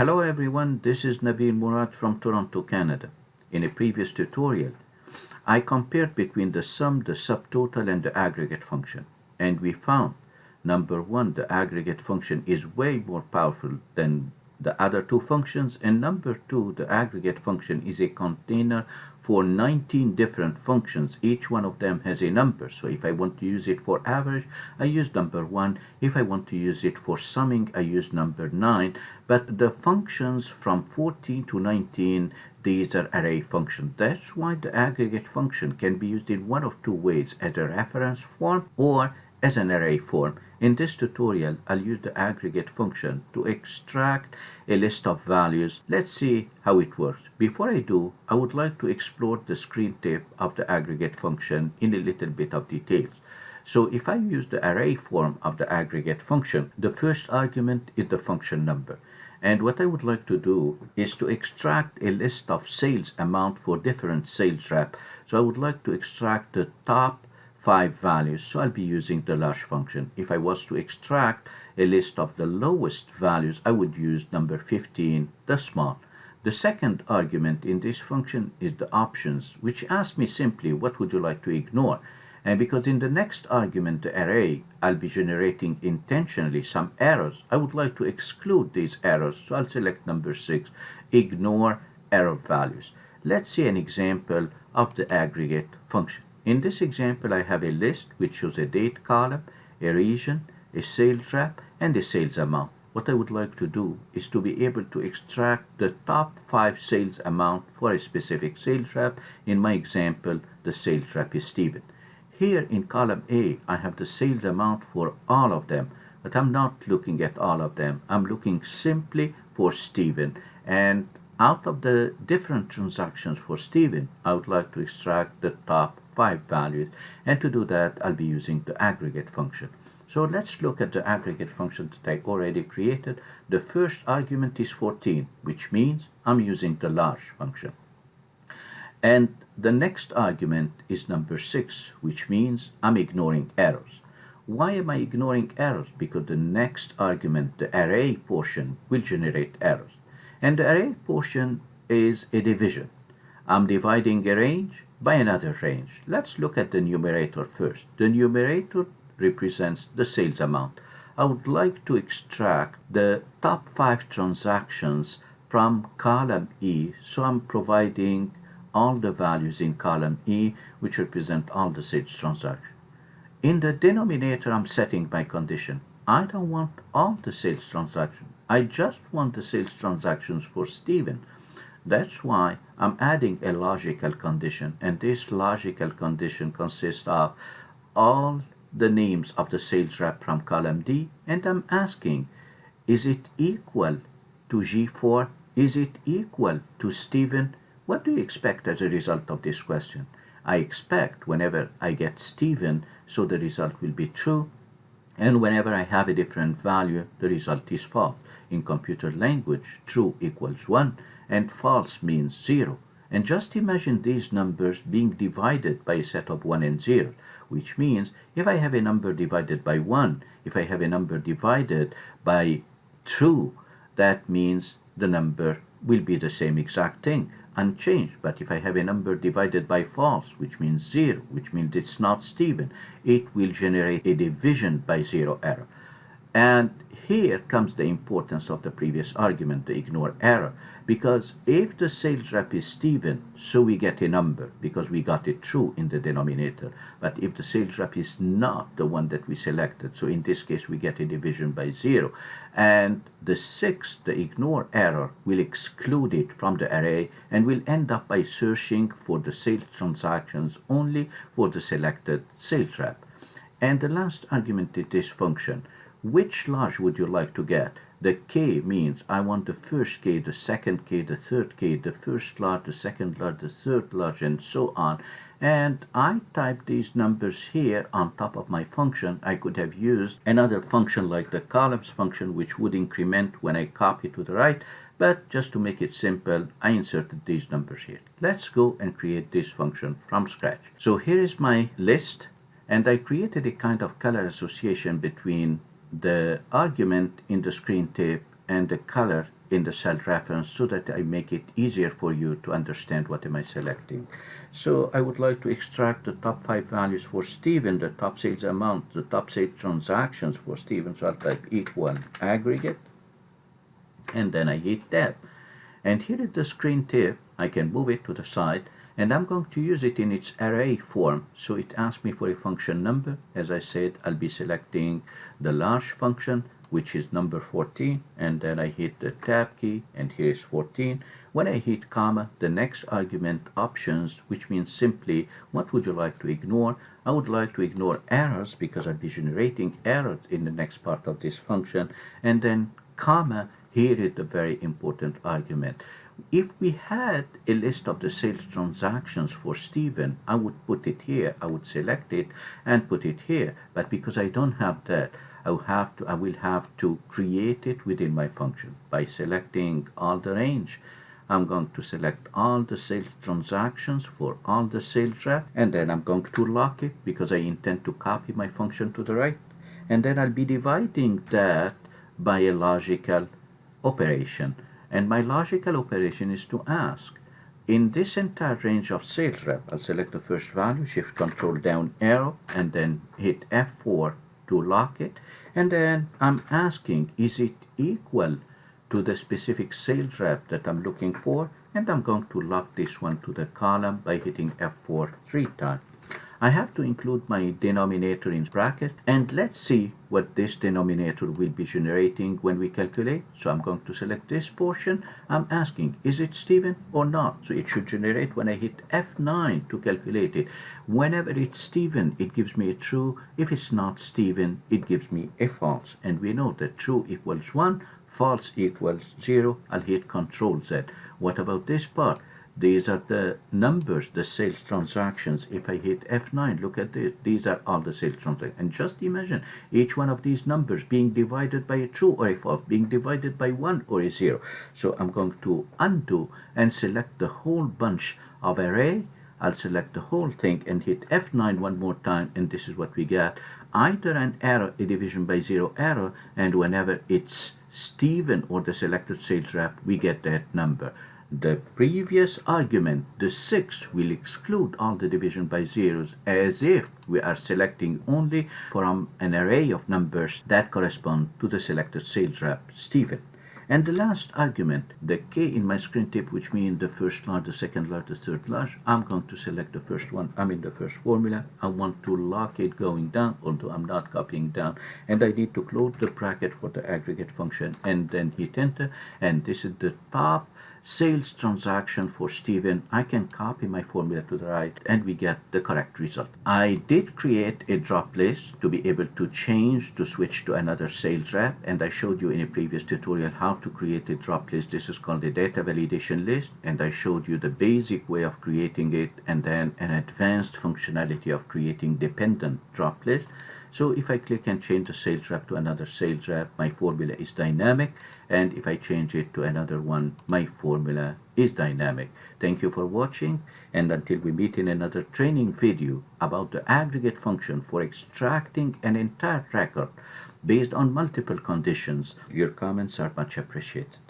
Hello everyone, this is Nabil Murad from Toronto, Canada. In a previous tutorial, I compared between the sum, the subtotal, and the aggregate function. And we found, number one, the aggregate function is way more powerful than the other two functions. And number two, the aggregate function is a container for 19 different functions. Each one of them has a number. So if I want to use it for average, I use number 1. If I want to use it for summing, I use number 9. But the functions from 14 to 19, these are array functions. That's why the aggregate function can be used in one of two ways, as a reference form or as an array form. In this tutorial, I'll use the aggregate function to extract a list of values. Let's see how it works. Before I do, I would like to explore the screen tip of the aggregate function in a little bit of details. So if I use the array form of the aggregate function, the first argument is the function number. And what I would like to do is to extract a list of sales amount for different sales rep. So I would like to extract the top 5 values, so I'll be using the large function. If I was to extract a list of the lowest values, I would use number 15, the small. The second argument in this function is the options, which asks me simply what would you like to ignore. And because in the next argument, the array, I'll be generating intentionally some errors, I would like to exclude these errors, so I'll select number 6, ignore error values. Let's see an example of the aggregate function. In this example, I have a list which shows a date column, a region, a sales rep, and a sales amount. What I would like to do is to be able to extract the top 5 sales amount for a specific sales rep. In my example, the sales rep is Stephen. Here in column A, I have the sales amount for all of them, but I'm not looking at all of them. I'm looking simply for Stephen. And out of the different transactions for Stephen, I would like to extract the top 5 values, and to do that I'll be using the aggregate function. So let's look at the aggregate function that I already created. The first argument is 14, which means I'm using the large function. And the next argument is number 6, which means I'm ignoring errors. Why am I ignoring errors? Because the next argument, the array portion, will generate errors. And the array portion is a division. I'm dividing a range by another range. Let's look at the numerator first. The numerator represents the sales amount. I would like to extract the top 5 transactions from column E, so I'm providing all the values in column E, which represent all the sales transactions. In the denominator, I'm setting my condition. I don't want all the sales transactions. I just want the sales transactions for Stephen. That's why I'm adding a logical condition, and this logical condition consists of all the names of the sales rep from column D, and I'm asking, is it equal to G4? Is it equal to Stephen? What do you expect as a result of this question? I expect whenever I get Stephen, so the result will be true, and whenever I have a different value, the result is false. In computer language, true equals 1, and false means 0. And just imagine these numbers being divided by a set of 1 and 0, which means if I have a number divided by 1, if I have a number divided by true, that means the number will be the same exact thing, unchanged. But if I have a number divided by false, which means 0, which means it's not Stephen, it will generate a division by 0 error. And here comes the importance of the previous argument, the ignore error, because if the sales rep is Stephen, so we get a number because we got it true in the denominator. But if the sales rep is not the one that we selected, so in this case we get a division by 0. And the 6, the ignore error, will exclude it from the array and will end up by searching for the sales transactions only for the selected sales rep. And the last argument is this function. Which large would you like to get? The K means I want the first K, the second K, the third K, the first large, the second large, the third large, and so on. And I type these numbers here on top of my function. I could have used another function like the columns function, which would increment when I copy to the right. But just to make it simple, I inserted these numbers here. Let's go and create this function from scratch. So here is my list, and I created a kind of color association between the argument in the screen tip and the color in the cell reference so that I make it easier for you to understand what am I selecting. So I would like to extract the top 5 values for Stephen, the top sales amount, the top sales transactions for Stephen. So I'll type equal aggregate, and then I hit tab. And here is the screen tip. I can move it to the side, and I'm going to use it in its array form. So it asks me for a function number. As I said, I'll be selecting the large function, which is number 14, and then I hit the tab key, and here is 14. When I hit comma, the next argument options, which means simply what would you like to ignore. I would like to ignore errors because I'll be generating errors in the next part of this function, and then comma, here is the very important argument. If we had a list of the sales transactions for Stephen, I would put it here. I would select it and put it here. But because I don't have that, I will have to create it within my function by selecting all the range. I'm going to select all the sales transactions for all the sales rep, and then I'm going to lock it because I intend to copy my function to the right. And then I'll be dividing that by a logical operation. And my logical operation is to ask, in this entire range of sales rep, I'll select the first value, shift control down arrow, and then hit F4 to lock it. And then I'm asking, is it equal to the specific sales rep that I'm looking for? And I'm going to lock this one to the column by hitting F4 3 times. I have to include my denominator in bracket, and let's see what this denominator will be generating when we calculate. So I'm going to select this portion. I'm asking, is it Stephen or not? So it should generate when I hit F9 to calculate it. Whenever it's Stephen, it gives me a true. If it's not Stephen, it gives me a false. And we know that true equals 1, false equals 0. I'll hit Control Z. What about this part? These are the numbers, the sales transactions. If I hit F9, look at this. These are all the sales transactions. And just imagine each one of these numbers being divided by a true or a false, being divided by 1 or a 0. So I'm going to undo and select the whole bunch of array. I'll select the whole thing and hit F9 one more time, and this is what we get. Either an error, a division by 0 error, and whenever it's Stephen or the selected sales rep, we get that number. The previous argument, the 6, will exclude all the division by zeros as if we are selecting only from an array of numbers that correspond to the selected sales rep, Stephen. And the last argument, the K in my screen tip, which means the first large, the second large, the third large, I'm going to select the first one. I'm in the first formula. I want to lock it going down, although I'm not copying down. And I need to close the bracket for the aggregate function and then hit enter. And this is the top sales transaction for Stephen. I can copy my formula to the right and we get the correct result. I did create a drop list to be able to change, to switch to another sales rep, and I showed you in a previous tutorial how to create a drop list. This is called a data validation list, and I showed you the basic way of creating it and then an advanced functionality of creating dependent drop list. So if I click and change the sales rep to another sales rep, my formula is dynamic. And if I change it to another one, my formula is dynamic. Thank you for watching. And until we meet in another training video about the aggregate function for extracting an entire record based on multiple conditions, your comments are much appreciated.